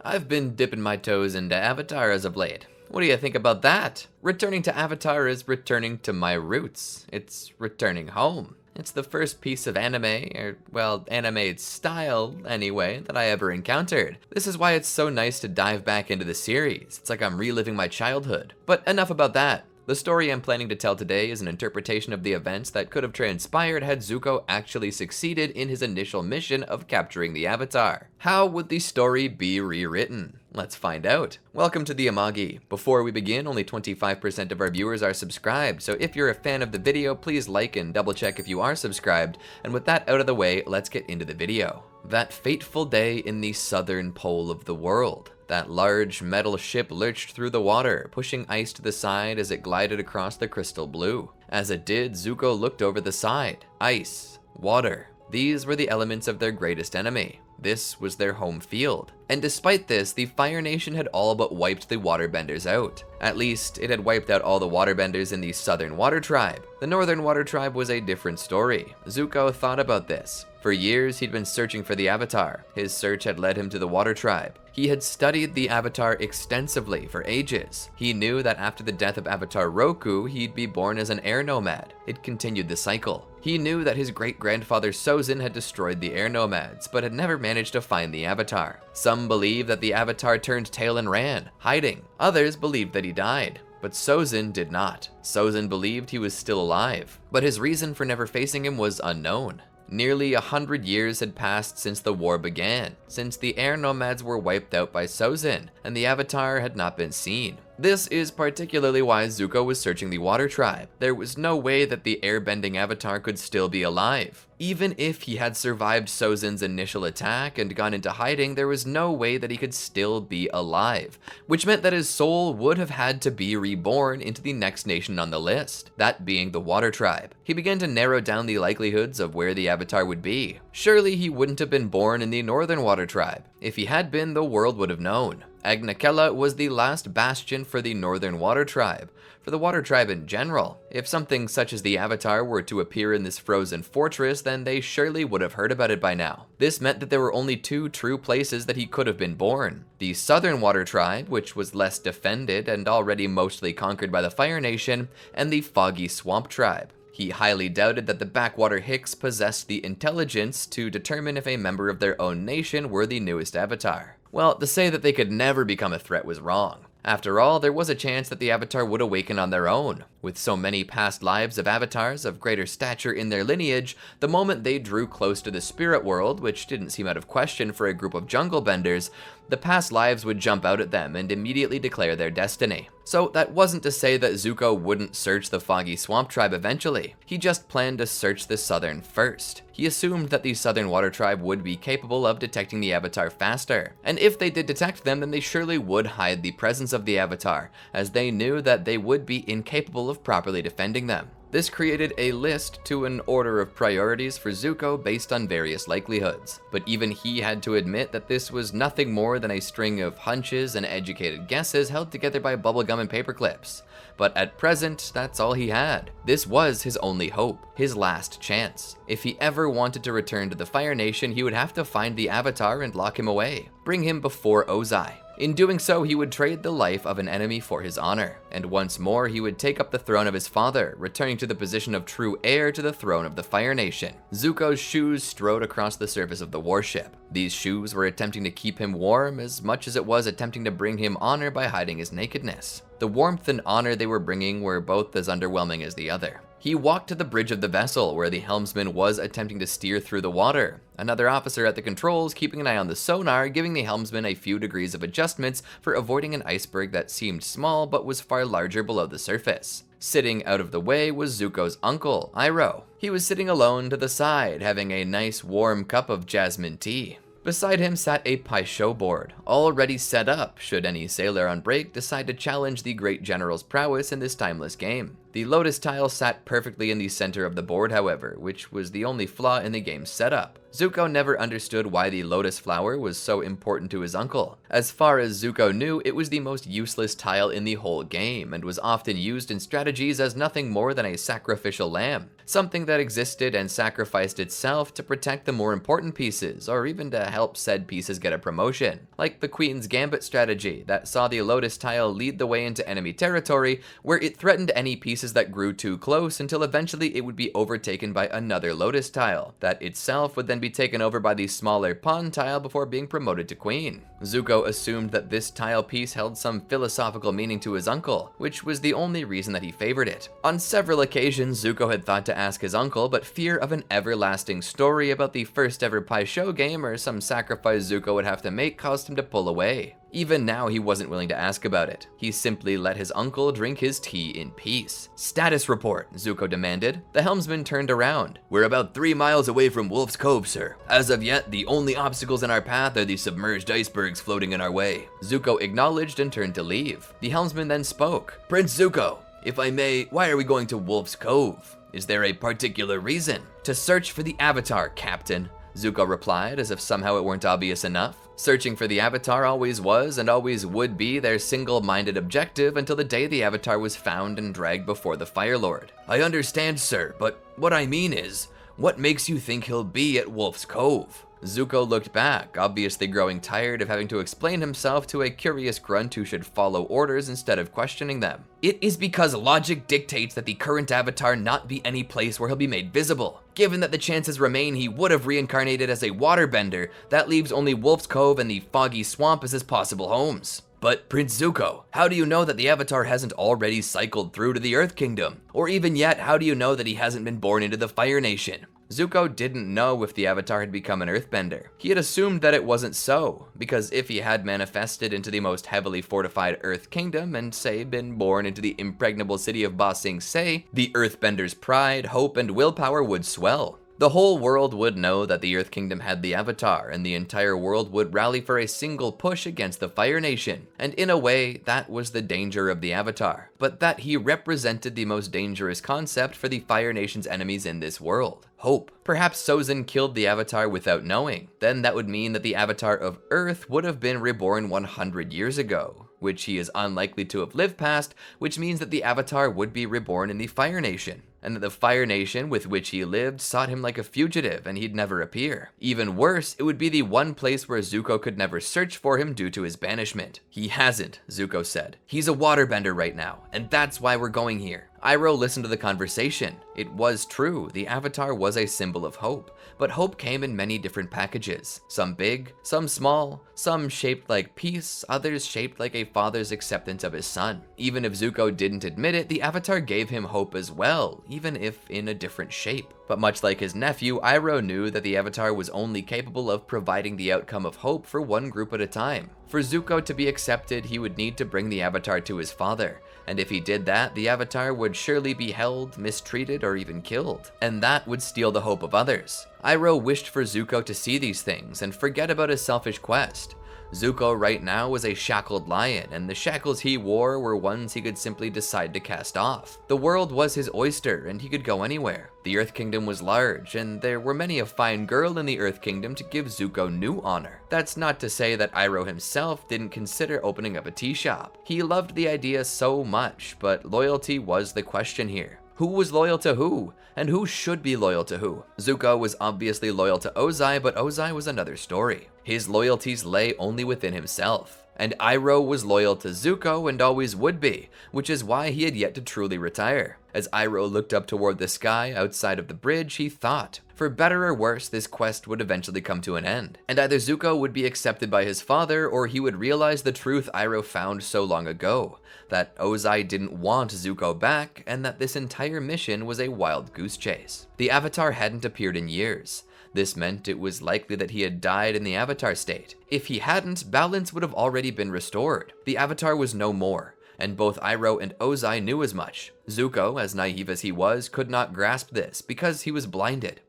I've been dipping my toes into Avatar as of late. What do you think about that? Returning to Avatar is returning to my roots. It's returning home. It's the first piece of anime, or, well, anime style, anyway, that I ever encountered. This is why it's so nice to dive back into the series. It's like I'm reliving my childhood. But enough about that. The story I'm planning to tell today is an interpretation of the events that could have transpired had Zuko actually succeeded in his initial mission of capturing the Avatar. How would the story be rewritten? Let's find out. Welcome to the Amagi. Before we begin, only 25% of our viewers are subscribed, so if you're a fan of the video, please like and double check if you are subscribed. And with that out of the way, let's get into the video. That fateful day in the southern pole of the world. That large metal ship lurched through the water, pushing ice to the side as it glided across the crystal blue. As it did, Zuko looked over the side. Ice, water, these were the elements of their greatest enemy. This was their home field. And despite this, the Fire Nation had all but wiped the waterbenders out. At least, it had wiped out all the waterbenders in the Southern Water Tribe. The Northern Water Tribe was a different story. Zuko thought about this. For years, he'd been searching for the Avatar. His search had led him to the Water Tribe. He had studied the Avatar extensively for ages. He knew that after the death of Avatar Roku, he'd be born as an air nomad. It continued the cycle. He knew that his great-grandfather Sozin had destroyed the air nomads, but had never managed to find the Avatar. Some believed that the Avatar turned tail and ran, hiding. Others believed that he died. But Sozin did not. Sozin believed he was still alive, but his reason for never facing him was unknown. Nearly 100 years had passed since the war began, since the air nomads were wiped out by Sozin, and the Avatar had not been seen. This is particularly why Zuko was searching the Water Tribe. There was no way that the airbending Avatar could still be alive. Even if he had survived Sozin's initial attack and gone into hiding, there was no way that he could still be alive, which meant that his soul would have had to be reborn into the next nation on the list, that being the Water Tribe. He began to narrow down the likelihoods of where the Avatar would be. Surely he wouldn't have been born in the Northern Water Tribe. If he had been, the world would have known. Agnakella was the last bastion for the Northern Water Tribe, for the Water Tribe in general. If something such as the Avatar were to appear in this frozen fortress, then they surely would have heard about it by now. This meant that there were only two true places that he could have been born. The Southern Water Tribe, which was less defended and already mostly conquered by the Fire Nation, and the Foggy Swamp Tribe. He highly doubted that the Backwater Hicks possessed the intelligence to determine if a member of their own nation were the newest Avatar. Well, to say that they could never become a threat was wrong. After all, there was a chance that the Avatar would awaken on their own. With so many past lives of Avatars of greater stature in their lineage, the moment they drew close to the spirit world, which didn't seem out of question for a group of jungle benders, the past lives would jump out at them and immediately declare their destiny. So that wasn't to say that Zuko wouldn't search the Foggy Swamp Tribe eventually. He just planned to search the Southern first. He assumed that the Southern Water Tribe would be capable of detecting the Avatar faster. And if they did detect them, then they surely would hide the presence of the Avatar, as they knew that they would be incapable of properly defending them. This created a list to an order of priorities for Zuko based on various likelihoods. But even he had to admit that this was nothing more than a string of hunches and educated guesses held together by bubblegum and paper clips. But at present, that's all he had. This was his only hope, his last chance. If he ever wanted to return to the Fire Nation, he would have to find the Avatar and lock him away, bring him before Ozai. In doing so, he would trade the life of an enemy for his honor, and once more he would take up the throne of his father, returning to the position of true heir to the throne of the Fire Nation. Zuko's shoes strode across the surface of the warship. These shoes were attempting to keep him warm as much as it was attempting to bring him honor by hiding his nakedness. The warmth and honor they were bringing were both as underwhelming as the other. He walked to the bridge of the vessel where the helmsman was attempting to steer through the water. Another officer at the controls keeping an eye on the sonar, giving the helmsman a few degrees of adjustments for avoiding an iceberg that seemed small but was far larger below the surface. Sitting out of the way was Zuko's uncle, Iroh. He was sitting alone to the side, having a nice warm cup of jasmine tea. Beside him sat a Paisho board, already set up should any sailor on break decide to challenge the great general's prowess in this timeless game. The lotus tile sat perfectly in the center of the board, however, which was the only flaw in the game's setup. Zuko never understood why the lotus flower was so important to his uncle. As far as Zuko knew, it was the most useless tile in the whole game, and was often used in strategies as nothing more than a sacrificial lamb, something that existed and sacrificed itself to protect the more important pieces, or even to help said pieces get a promotion, like the Queen's Gambit strategy that saw the lotus tile lead the way into enemy territory, where it threatened any pieces that grew too close until eventually it would be overtaken by another lotus tile, that itself would then be taken over by the smaller pawn tile before being promoted to queen. Zuko assumed that this tile piece held some philosophical meaning to his uncle, which was the only reason that he favored it. On several occasions, Zuko had thought to ask his uncle, but fear of an everlasting story about the first ever Pai Sho game or some sacrifice Zuko would have to make caused him to pull away. Even now, he wasn't willing to ask about it. He simply let his uncle drink his tea in peace. "Status report," Zuko demanded. The helmsman turned around. "We're about 3 miles away from Wolf's Cove, sir. As of yet, the only obstacles in our path are the submerged icebergs floating in our way." Zuko acknowledged and turned to leave. The helmsman then spoke. "Prince Zuko, if I may, why are we going to Wolf's Cove? Is there a particular reason?" "To search for the Avatar, Captain," Zuko replied, as if somehow it weren't obvious enough. Searching for the Avatar always was and always would be their single-minded objective until the day the Avatar was found and dragged before the Fire Lord. "I understand, sir, but what I mean is, what makes you think he'll be at Wolf's Cove?" Zuko looked back, obviously growing tired of having to explain himself to a curious grunt who should follow orders instead of questioning them. "It is because logic dictates that the current Avatar not be any place where he'll be made visible. Given that the chances remain he would have reincarnated as a waterbender, that leaves only Wolf's Cove and the Foggy Swamp as his possible homes." "But Prince Zuko, how do you know that the Avatar hasn't already cycled through to the Earth Kingdom? Or even yet, how do you know that he hasn't been born into the Fire Nation?" Zuko didn't know if the Avatar had become an earthbender. He had assumed that it wasn't so, because if he had manifested into the most heavily fortified Earth Kingdom and, say, been born into the impregnable city of Ba Sing Se, the earthbender's pride, hope, and willpower would swell. The whole world would know that the Earth Kingdom had the Avatar, and the entire world would rally for a single push against the Fire Nation. And in a way, that was the danger of the Avatar, but that he represented the most dangerous concept for the Fire Nation's enemies in this world: hope. Perhaps Sozin killed the Avatar without knowing. Then that would mean that the Avatar of Earth would have been reborn 100 years ago, which he is unlikely to have lived past, which means that the Avatar would be reborn in the Fire Nation, and that the Fire Nation with which he lived sought him like a fugitive and he'd never appear. Even worse, it would be the one place where Zuko could never search for him due to his banishment. "He hasn't," Zuko said. "He's a waterbender right now, and that's why we're going here." Iroh listened to the conversation. It was true, the Avatar was a symbol of hope, but hope came in many different packages. Some big, some small, some shaped like peace, others shaped like a father's acceptance of his son. Even if Zuko didn't admit it, the Avatar gave him hope as well, even if in a different shape. But much like his nephew, Iroh knew that the Avatar was only capable of providing the outcome of hope for one group at a time. For Zuko to be accepted, he would need to bring the Avatar to his father, and if he did that, the Avatar would surely be held, mistreated, or even killed, and that would steal the hope of others. Iroh wished for Zuko to see these things and forget about his selfish quest. Zuko right now was a shackled lion, and the shackles he wore were ones he could simply decide to cast off. The world was his oyster, and he could go anywhere. The Earth Kingdom was large, and there were many a fine girl in the Earth Kingdom to give Zuko new honor. That's not to say that Iroh himself didn't consider opening up a tea shop. He loved the idea so much, but loyalty was the question here. Who was loyal to who? And who should be loyal to who? Zuko was obviously loyal to Ozai, but Ozai was another story. His loyalties lay only within himself. And Iroh was loyal to Zuko and always would be, which is why he had yet to truly retire. As Iroh looked up toward the sky outside of the bridge, he thought, for better or worse, this quest would eventually come to an end. And either Zuko would be accepted by his father, or he would realize the truth Iroh found so long ago, that Ozai didn't want Zuko back, and that this entire mission was a wild goose chase. The Avatar hadn't appeared in years. This meant it was likely that he had died in the Avatar state. If he hadn't, balance would have already been restored. The Avatar was no more, and both Iroh and Ozai knew as much. Zuko, as naive as he was, could not grasp this because he was blinded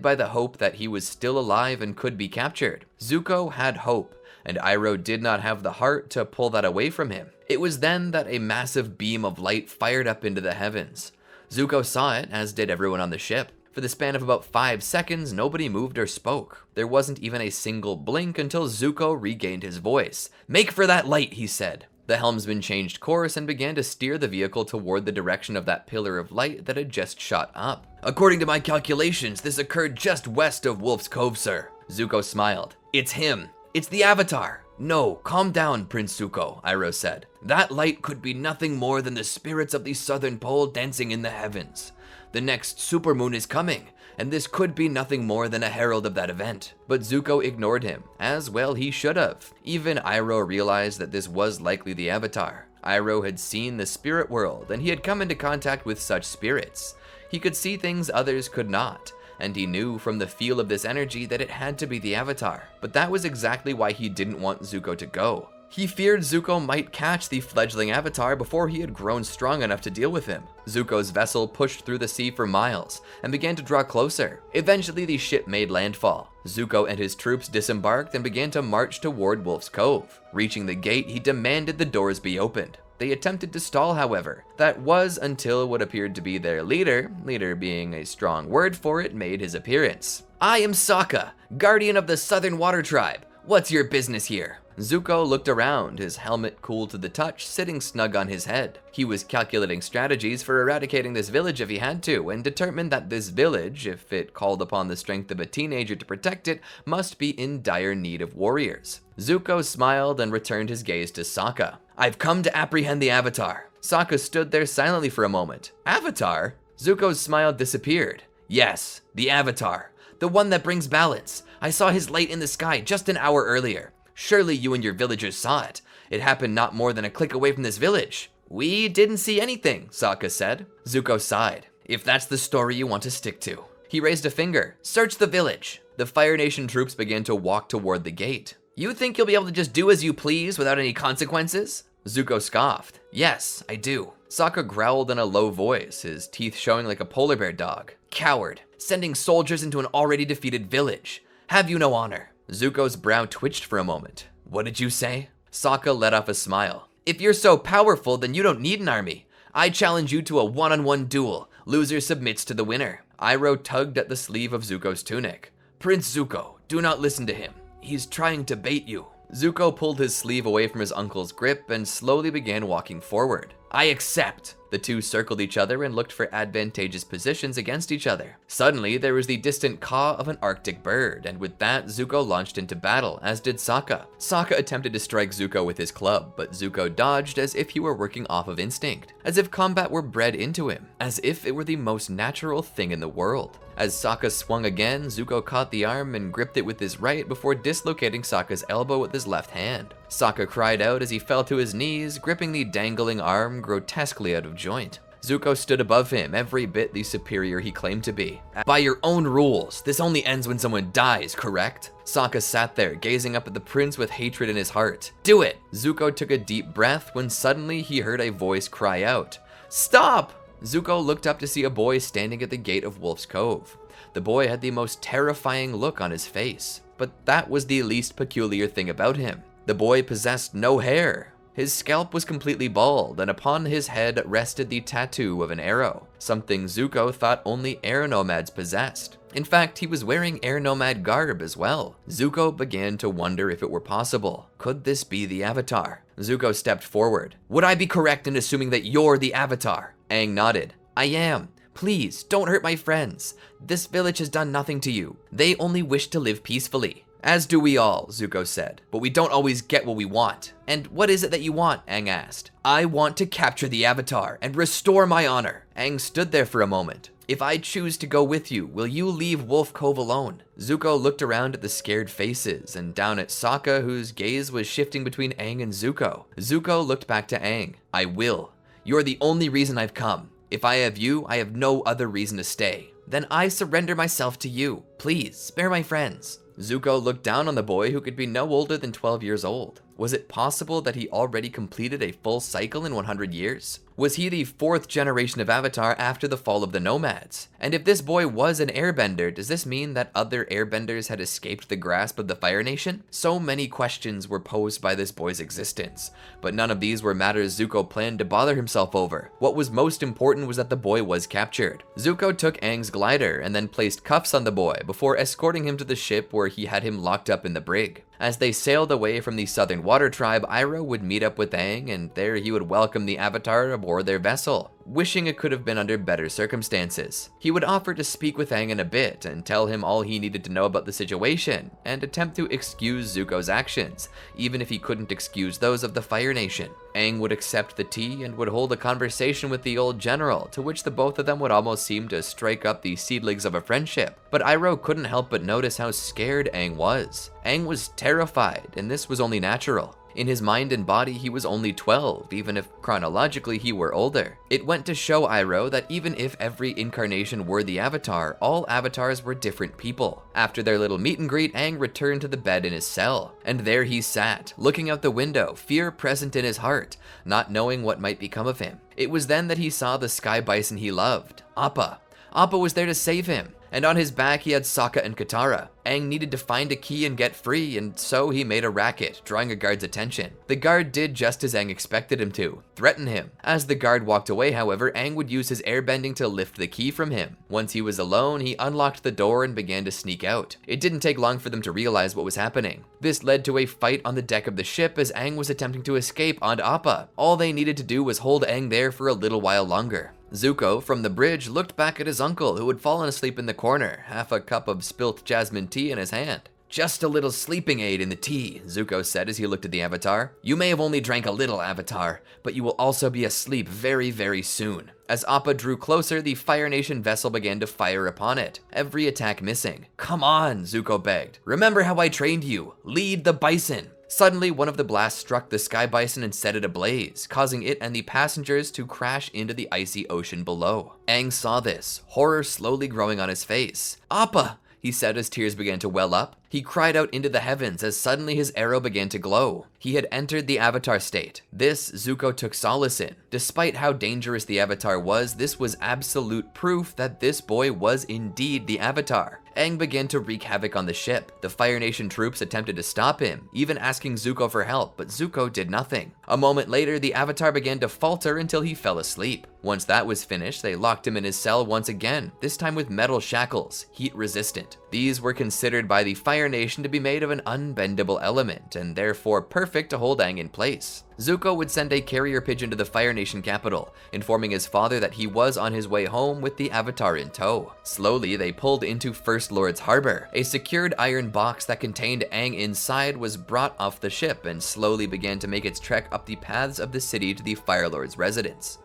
by the hope that he was still alive and could be captured. Zuko had hope, and Iroh did not have the heart to pull that away from him. It was then that a massive beam of light fired up into the heavens. Zuko saw it, as did everyone on the ship. For the span of about 5 seconds, nobody moved or spoke. There wasn't even a single blink until Zuko regained his voice. "Make for that light," he said. The helmsman changed course and began to steer the vehicle toward the direction of that pillar of light that had just shot up. "According to my calculations, this occurred just west of Wolf's Cove, sir." Zuko smiled. "It's him. It's the Avatar." "No, calm down, Prince Zuko," Iroh said. "That light could be nothing more than the spirits of the southern pole dancing in the heavens. The next supermoon is coming, and this could be nothing more than a herald of that event." But Zuko ignored him, as well he should have. Even Iroh realized that this was likely the Avatar. Iroh had seen the spirit world, and he had come into contact with such spirits. He could see things others could not, and he knew from the feel of this energy that it had to be the Avatar. But that was exactly why he didn't want Zuko to go. He feared Zuko might catch the fledgling Avatar before he had grown strong enough to deal with him. Zuko's vessel pushed through the sea for miles and began to draw closer. Eventually, the ship made landfall. Zuko and his troops disembarked and began to march toward Wolf's Cove. Reaching the gate, he demanded the doors be opened. They attempted to stall, however. That was until what appeared to be their leader being a strong word for it, made his appearance. "I am Sokka, guardian of the Southern Water Tribe. What's your business here?" Zuko looked around, his helmet cool to the touch, sitting snug on his head. He was calculating strategies for eradicating this village if he had to, and determined that this village, if it called upon the strength of a teenager to protect it, must be in dire need of warriors. Zuko smiled and returned his gaze to Sokka. "I've come to apprehend the Avatar." Sokka stood there silently for a moment. "Avatar?" Zuko's smile disappeared. "Yes, the Avatar. The one that brings balance. I saw his light in the sky just an hour earlier. Surely you and your villagers saw it. It happened not more than a click away from this village." "We didn't see anything," Sokka said. Zuko sighed. "If that's the story you want to stick to." He raised a finger. "Search the village." The Fire Nation troops began to walk toward the gate. "You think you'll be able to just do as you please without any consequences?" Zuko scoffed. "Yes, I do." Sokka growled in a low voice, his teeth showing like a polar bear dog. "Coward, sending soldiers into an already defeated village. Have you no honor?" Zuko's brow twitched for a moment. "What did you say?" Sokka let off a smile. "If you're so powerful, then you don't need an army. I challenge you to a one-on-one duel. Loser submits to the winner." Iroh tugged at the sleeve of Zuko's tunic. "Prince Zuko, do not listen to him. He's trying to bait you." Zuko pulled his sleeve away from his uncle's grip and slowly began walking forward. "I accept." The two circled each other and looked for advantageous positions against each other. Suddenly, there was the distant caw of an Arctic bird, and with that, Zuko launched into battle, as did Sokka. Sokka attempted to strike Zuko with his club, but Zuko dodged as if he were working off of instinct, as if combat were bred into him, as if it were the most natural thing in the world. As Sokka swung again, Zuko caught the arm and gripped it with his right before dislocating Sokka's elbow with his left hand. Sokka cried out as he fell to his knees, gripping the dangling arm grotesquely out of joint. Zuko stood above him, every bit the superior he claimed to be. "By your own rules, this only ends when someone dies, correct?" Sokka sat there, gazing up at the prince with hatred in his heart. "Do it!" Zuko took a deep breath when suddenly he heard a voice cry out, "Stop!" Zuko looked up to see a boy standing at the gate of Wolf's Cove. The boy had the most terrifying look on his face, but that was the least peculiar thing about him. The boy possessed no hair. His scalp was completely bald, and upon his head rested the tattoo of an arrow, something Zuko thought only air nomads possessed. In fact, he was wearing air nomad garb as well. Zuko began to wonder if it were possible. Could this be the Avatar? Zuko stepped forward. "Would I be correct in assuming that you're the Avatar?" Aang nodded. "I am. Please, don't hurt my friends. This village has done nothing to you. They only wish to live peacefully." "As do we all," Zuko said, "but we don't always get what we want." "And what is it that you want?" Aang asked. "I want to capture the Avatar and restore my honor." Aang stood there for a moment. "If I choose to go with you, will you leave Wolf Cove alone?" Zuko looked around at the scared faces and down at Sokka, whose gaze was shifting between Aang and Zuko. Zuko looked back to Aang. "I will. You're the only reason I've come. If I have you, I have no other reason to stay." "Then I surrender myself to you. Please, spare my friends." Zuko looked down on the boy, who could be no older than 12 years old. Was it possible that he already completed a full cycle in 100 years? Was he the 4th generation of Avatar after the fall of the Nomads? And if this boy was an airbender, does this mean that other airbenders had escaped the grasp of the Fire Nation? So many questions were posed by this boy's existence, but none of these were matters Zuko planned to bother himself over. What was most important was that the boy was captured. Zuko took Aang's glider and then placed cuffs on the boy before escorting him to the ship where he had him locked up in the brig. As they sailed away from the Southern Water Tribe, Iroh would meet up with Aang, and there he would welcome the Avatar aboard their vessel, wishing it could have been under better circumstances. He would offer to speak with Aang in a bit and tell him all he needed to know about the situation, and attempt to excuse Zuko's actions, even if he couldn't excuse those of the Fire Nation. Aang would accept the tea and would hold a conversation with the old general, to which the both of them would almost seem to strike up the seedlings of a friendship. But Iroh couldn't help but notice how scared Aang was. Aang was terrified, and this was only natural. In his mind and body, he was only 12, even if chronologically he were older. It went to show Iroh that even if every incarnation were the Avatar, all Avatars were different people. After their little meet and greet, Aang returned to the bed in his cell, and there he sat, looking out the window, fear present in his heart, not knowing what might become of him. It was then that he saw the sky bison he loved, Appa. Appa was there to save him, and on his back he had Sokka and Katara. Aang needed to find a key and get free, and so he made a racket, drawing a guard's attention. The guard did just as Aang expected him to, threaten him. As the guard walked away, however, Aang would use his airbending to lift the key from him. Once he was alone, he unlocked the door and began to sneak out. It didn't take long for them to realize what was happening. This led to a fight on the deck of the ship as Aang was attempting to escape onto Appa. All they needed to do was hold Aang there for a little while longer. Zuko, from the bridge, looked back at his uncle, who had fallen asleep in the corner, half a cup of spilt jasmine tea in his hand. "Just a little sleeping aid in the tea," Zuko said as he looked at the Avatar. "You may have only drank a little, Avatar, but you will also be asleep very, very soon." As Appa drew closer, the Fire Nation vessel began to fire upon it, every attack missing. "Come on," Zuko begged. "Remember how I trained you. Lead the bison." Suddenly, one of the blasts struck the sky bison and set it ablaze, causing it and the passengers to crash into the icy ocean below. Aang saw this, horror slowly growing on his face. "Appa!" he said as tears began to well up. He cried out into the heavens as suddenly his arrow began to glow. He had entered the Avatar state. This Zuko took solace in. Despite how dangerous the Avatar was, this was absolute proof that this boy was indeed the Avatar. Aang began to wreak havoc on the ship. The Fire Nation troops attempted to stop him, even asking Zuko for help, but Zuko did nothing. A moment later, the Avatar began to falter until he fell asleep. Once that was finished, they locked him in his cell once again, this time with metal shackles, heat resistant. These were considered by the Fire Nation to be made of an unbendable element, and therefore perfect to hold Aang in place. Zuko would send a carrier pigeon to the Fire Nation capital, informing his father that he was on his way home with the Avatar in tow. Slowly, they pulled into First Lord's harbor. A secured iron box that contained Aang inside was brought off the ship and slowly began to make its trek up the paths of the city to the Fire Lord's residence.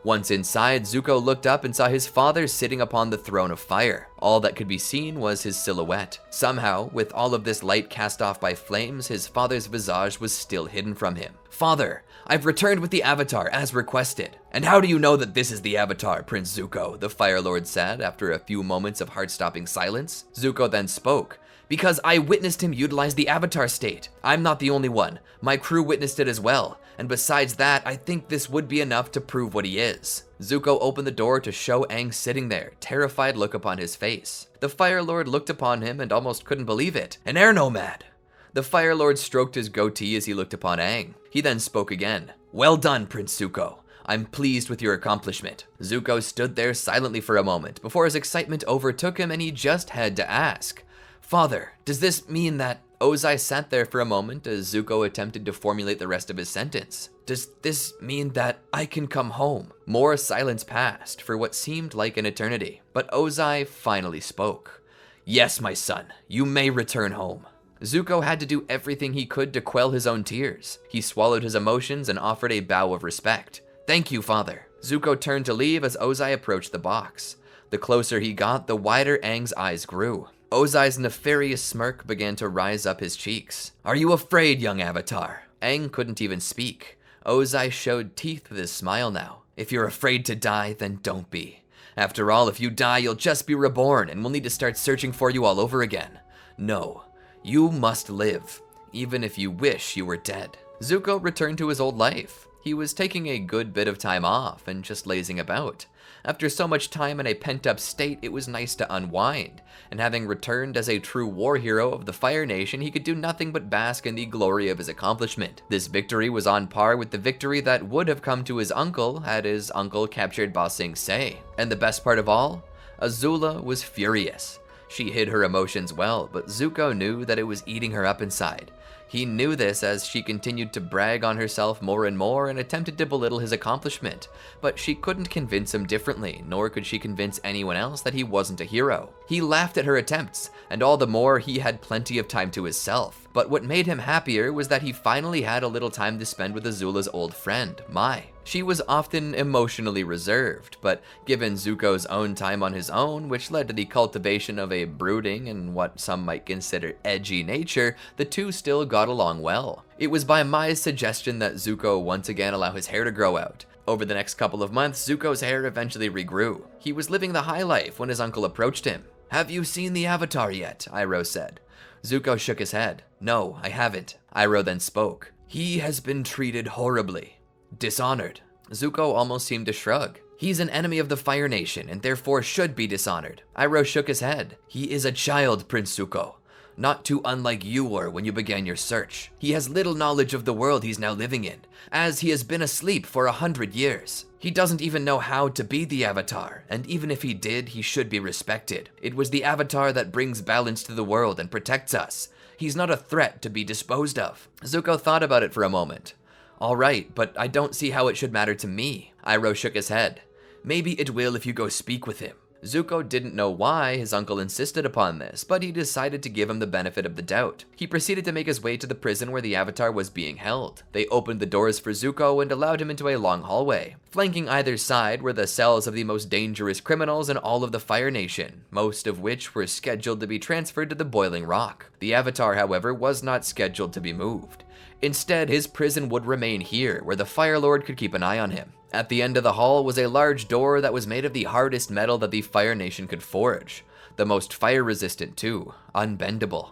Once inside, Zuko looked up and saw his father sitting upon the throne of fire. All that could be seen was his silhouette. Somehow, with all of this light cast off by flames, his father's visage was still hidden from him. "Father, I've returned with the Avatar, as requested." "And how do you know that this is the Avatar, Prince Zuko?" the Fire Lord said after a few moments of heart-stopping silence. Zuko then spoke. "Because I witnessed him utilize the Avatar state. I'm not the only one. My crew witnessed it as well. And besides that, I think this would be enough to prove what he is." Zuko opened the door to show Aang sitting there, terrified look upon his face. The Fire Lord looked upon him and almost couldn't believe it. "An air nomad!" The Fire Lord stroked his goatee as he looked upon Aang. He then spoke again. "Well done, Prince Zuko. I'm pleased with your accomplishment." Zuko stood there silently for a moment before his excitement overtook him and he just had to ask, "Father, does this mean that—" Ozai sat there for a moment as Zuko attempted to formulate the rest of his sentence. "Does this mean that I can come home?" More silence passed for what seemed like an eternity, but Ozai finally spoke. "Yes, my son, you may return home." Zuko had to do everything he could to quell his own tears. He swallowed his emotions and offered a bow of respect. "Thank you, father." Zuko turned to leave as Ozai approached the box. The closer he got, the wider Aang's eyes grew. Ozai's nefarious smirk began to rise up his cheeks. "Are you afraid, young Avatar?" Aang couldn't even speak. Ozai showed teeth with his smile now. "If you're afraid to die, then don't be. After all, if you die, you'll just be reborn, and we'll need to start searching for you all over again. No, you must live. even if you wish you were dead. Zuko returned to his old life. He was taking a good bit of time off and just lazing about. After so much time in a pent-up state, it was nice to unwind, and having returned as a true war hero of the Fire Nation, he could do nothing but bask in the glory of his accomplishment. This victory was on par with the victory that would have come to his uncle had his uncle captured Ba Sing Se. And the best part of all? Azula was furious. She hid her emotions well, but Zuko knew that it was eating her up inside. He knew this as she continued to brag on herself more and more and attempted to belittle his accomplishment, but she couldn't convince him differently, nor could she convince anyone else that he wasn't a hero. He laughed at her attempts, and all the more he had plenty of time to himself. But what made him happier was that he finally had a little time to spend with Azula's old friend, Mai. She was often emotionally reserved, but given Zuko's own time on his own, which led to the cultivation of a brooding and what some might consider edgy nature, the two still got along well. It was by Mai's suggestion that Zuko once again allow his hair to grow out. Over the next couple of months, Zuko's hair eventually regrew. He was living the high life when his uncle approached him. "Have you seen the Avatar yet?" Iroh said. Zuko shook his head. "No, I haven't." Iroh then spoke. "He has been treated horribly. Dishonored." Zuko almost seemed to shrug. "He's an enemy of the Fire Nation and therefore should be dishonored." Iroh shook his head. "He is a child, Prince Zuko. Not too unlike you were when you began your search. He has little knowledge of the world he's now living in, as he has been asleep for 100 years. He doesn't even know how to be the Avatar, and even if he did, he should be respected. It was the Avatar that brings balance to the world and protects us. He's not a threat to be disposed of." Zuko thought about it for a moment. "All right, but I don't see how it should matter to me." Iroh shook his head. "Maybe it will if you go speak with him." Zuko didn't know why his uncle insisted upon this, but he decided to give him the benefit of the doubt. He proceeded to make his way to the prison where the Avatar was being held. They opened the doors for Zuko and allowed him into a long hallway. Flanking either side were the cells of the most dangerous criminals in all of the Fire Nation, most of which were scheduled to be transferred to the Boiling Rock. The Avatar, however, was not scheduled to be moved. Instead, his prison would remain here, where the Fire Lord could keep an eye on him. At the end of the hall was a large door that was made of the hardest metal that the Fire Nation could forge. The most fire-resistant too, unbendable.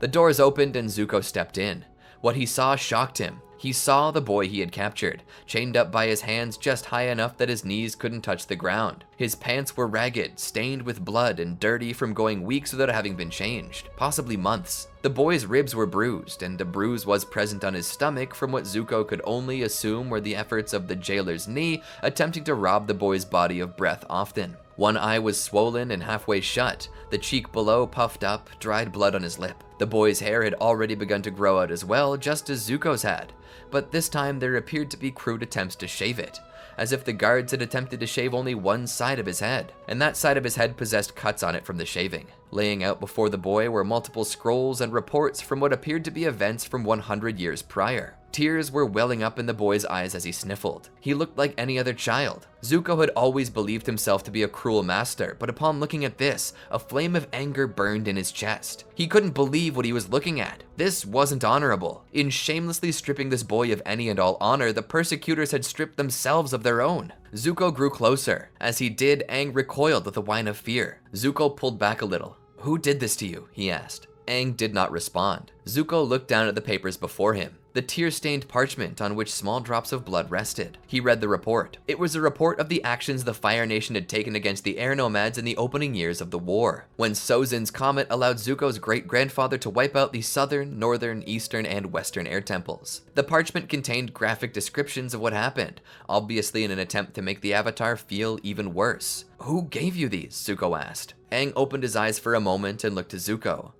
The doors opened and Zuko stepped in. What he saw shocked him. He saw the boy he had captured, chained up by his hands just high enough that his knees couldn't touch the ground. His pants were ragged, stained with blood, and dirty from going weeks without having been changed, possibly months. The boy's ribs were bruised, and a bruise was present on his stomach from what Zuko could only assume were the efforts of the jailer's knee attempting to rob the boy's body of breath often. One eye was swollen and halfway shut, the cheek below puffed up, dried blood on his lip. The boy's hair had already begun to grow out as well, just as Zuko's had, but this time there appeared to be crude attempts to shave it, as if the guards had attempted to shave only one side of his head, and that side of his head possessed cuts on it from the shaving. Laying out before the boy were multiple scrolls and reports from what appeared to be events from 100 years prior. Tears were welling up in the boy's eyes as he sniffled. He looked like any other child. Zuko had always believed himself to be a cruel master, but upon looking at this, a flame of anger burned in his chest. He couldn't believe what he was looking at. This wasn't honorable. In shamelessly stripping this boy of any and all honor, the persecutors had stripped themselves of their own. Zuko grew closer. As he did, Aang recoiled with a whine of fear. Zuko pulled back a little. "Who did this to you?" he asked. Aang did not respond. Zuko looked down at the papers before him, the tear-stained parchment on which small drops of blood rested. He read the report. It was a report of the actions the Fire Nation had taken against the air nomads in the opening years of the war, when Sozin's comet allowed Zuko's great-grandfather to wipe out the southern, northern, eastern, and western air temples. The parchment contained graphic descriptions of what happened, obviously in an attempt to make the Avatar feel even worse. "Who gave you these?" Zuko asked. Aang opened his eyes for a moment and looked to Zuko.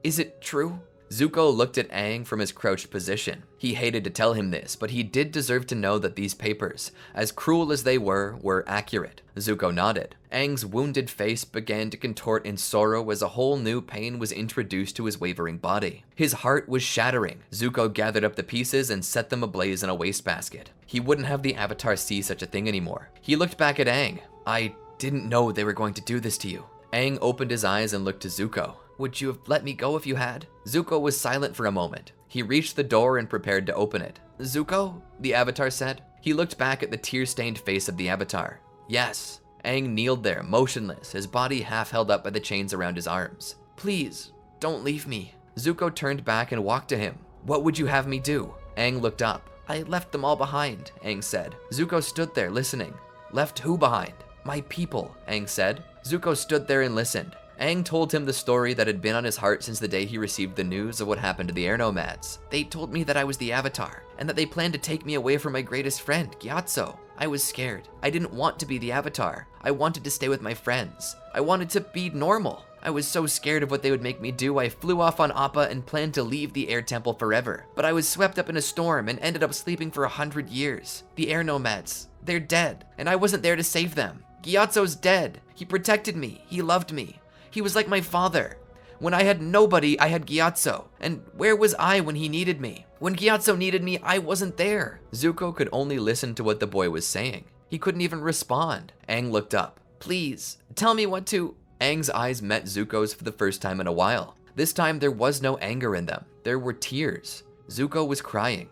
Is it true?" Zuko looked at Aang from his crouched position. He hated to tell him this, but he did deserve to know that these papers, as cruel as they were accurate. Zuko nodded. Aang's wounded face began to contort in sorrow as a whole new pain was introduced to his wavering body. His heart was shattering. Zuko gathered up the pieces and set them ablaze in a wastebasket. He wouldn't have the Avatar see such a thing anymore. He looked back at Aang. "I didn't know they were going to do this to you." Aang opened his eyes and looked to Zuko. "Would you have let me go if you had?" Zuko was silent for a moment. He reached the door and prepared to open it. "Zuko?" the Avatar said. He looked back at the tear-stained face of the Avatar. "Yes." Aang kneeled there, motionless, his body half held up by the chains around his arms. "Please, don't leave me." Zuko turned back and walked to him. What would you have me do? Aang looked up. I left them all behind, Aang said. Zuko stood there listening. Left who behind? My people, Aang said. Zuko stood there and listened. Aang told him the story that had been on his heart since the day he received the news of what happened to the air nomads. They told me that I was the Avatar, and that they planned to take me away from my greatest friend, Gyatso. I was scared. I didn't want to be the Avatar. I wanted to stay with my friends. I wanted to be normal. I was so scared of what they would make me do, I flew off on Appa and planned to leave the air temple forever. But I was swept up in a storm and ended up sleeping for 100 years. The air nomads, they're dead, and I wasn't there to save them. Gyatso's dead. He protected me. He loved me. He was like my father. When I had nobody, I had Gyatso. And where was I when he needed me? When Gyatso needed me, I wasn't there. Zuko could only listen to what the boy was saying. He couldn't even respond. Aang looked up. Please, tell me what to... Aang's eyes met Zuko's for the first time in a while. This time there was no anger in them. There were tears. Zuko was crying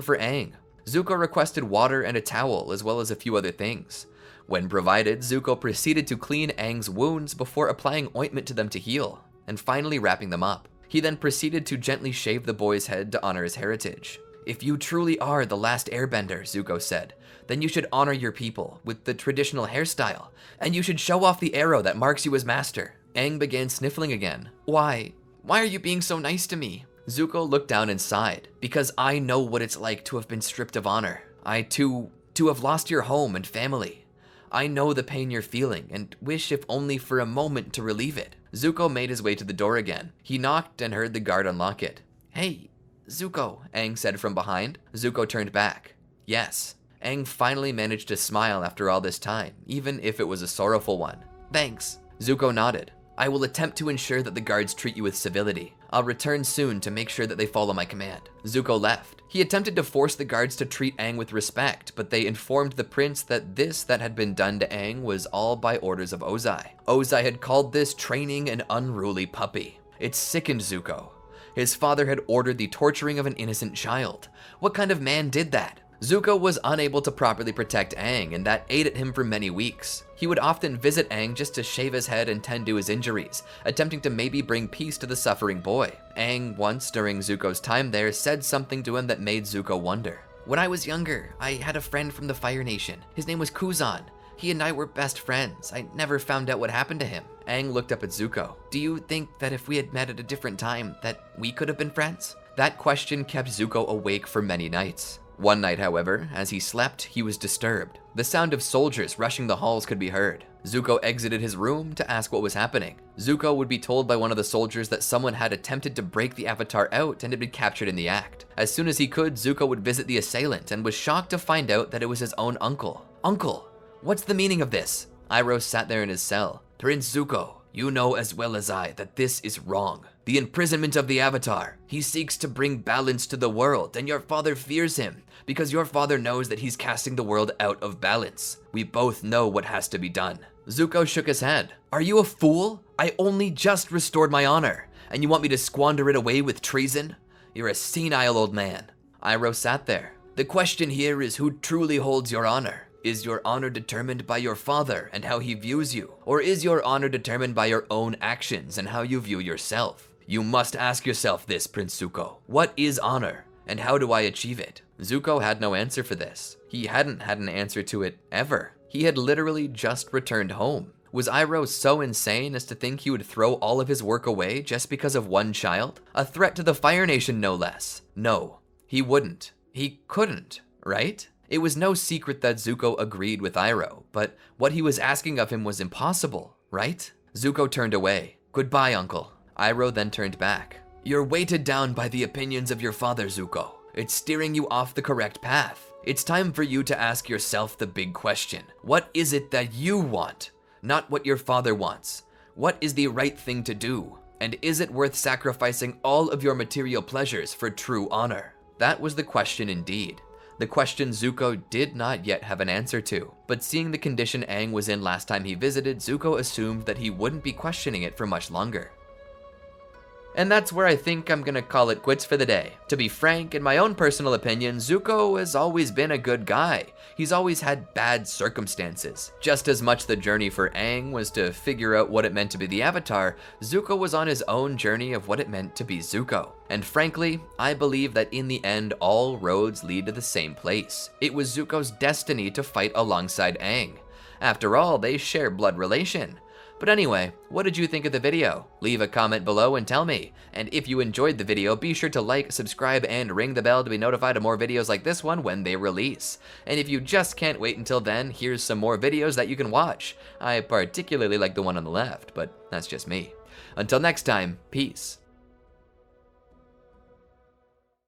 for Aang. Zuko requested water and a towel, as well as a few other things. When provided, Zuko proceeded to clean Aang's wounds before applying ointment to them to heal, and finally wrapping them up. He then proceeded to gently shave the boy's head to honor his heritage. If you truly are the last airbender, Zuko said, then you should honor your people with the traditional hairstyle, and you should show off the arrow that marks you as master. Aang began sniffling again. Why are you being so nice to me? Zuko looked down and sighed. Because I know what it's like to have been stripped of honor. I too have lost your home and family. I know the pain you're feeling and wish if only for a moment to relieve it. Zuko made his way to the door again. He knocked and heard the guard unlock it. Hey, Zuko, Aang said from behind. Zuko turned back. Yes. Aang finally managed to smile after all this time, even if it was a sorrowful one. Thanks. Zuko nodded. I will attempt to ensure that the guards treat you with civility. I'll return soon to make sure that they follow my command. Zuko left. He attempted to force the guards to treat Aang with respect, but they informed the prince that this that had been done to Aang was all by orders of Ozai. Ozai had called this training an unruly puppy. It sickened Zuko. His father had ordered the torturing of an innocent child. What kind of man did that? Zuko was unable to properly protect Aang, and that ate at him for many weeks. He would often visit Aang just to shave his head and tend to his injuries, attempting to maybe bring peace to the suffering boy. Aang once, during Zuko's time there, said something to him that made Zuko wonder. When I was younger, I had a friend from the Fire Nation. His name was Kuzan. He and I were best friends. I never found out what happened to him. Aang looked up at Zuko. Do you think that if we had met at a different time, that we could have been friends? That question kept Zuko awake for many nights. One night, however, as he slept, he was disturbed. The sound of soldiers rushing the halls could be heard. Zuko exited his room to ask what was happening. Zuko would be told by one of the soldiers that someone had attempted to break the Avatar out and had been captured in the act. As soon as he could, Zuko would visit the assailant and was shocked to find out that it was his own uncle. Uncle, what's the meaning of this? Iroh sat there in his cell. Prince Zuko, you know as well as I that this is wrong. The imprisonment of the Avatar. He seeks to bring balance to the world, and your father fears him, because your father knows that he's casting the world out of balance. We both know what has to be done. Zuko shook his head. Are you a fool? I only just restored my honor, and you want me to squander it away with treason? You're a senile old man. Iroh sat there. The question here is who truly holds your honor. Is your honor determined by your father and how he views you? Or is your honor determined by your own actions and how you view yourself? You must ask yourself this, Prince Zuko. What is honor, and how do I achieve it? Zuko had no answer for this. He hadn't had an answer to it ever. He had literally just returned home. Was Iroh so insane as to think he would throw all of his work away just because of one child? A threat to the Fire Nation, no less. No, he wouldn't. He couldn't, right? It was no secret that Zuko agreed with Iroh, but what he was asking of him was impossible, right? Zuko turned away. Goodbye, uncle. Iroh then turned back. You're weighted down by the opinions of your father, Zuko. It's steering you off the correct path. It's time for you to ask yourself the big question. What is it that you want? Not what your father wants. What is the right thing to do? And is it worth sacrificing all of your material pleasures for true honor? That was the question indeed. The question Zuko did not yet have an answer to. But seeing the condition Aang was in last time he visited, Zuko assumed that he wouldn't be questioning it for much longer. And that's where I think I'm gonna call it quits for the day. To be frank, in my own personal opinion, Zuko has always been a good guy. He's always had bad circumstances. Just as much the journey for Aang was to figure out what it meant to be the Avatar, Zuko was on his own journey of what it meant to be Zuko. And frankly, I believe that in the end, all roads lead to the same place. It was Zuko's destiny to fight alongside Aang. After all, they share blood relation. But anyway, what did you think of the video? Leave a comment below and tell me. And if you enjoyed the video, be sure to like, subscribe, and ring the bell to be notified of more videos like this one when they release. And if you just can't wait until then, here's some more videos that you can watch. I particularly like the one on the left, but that's just me. Until next time, peace.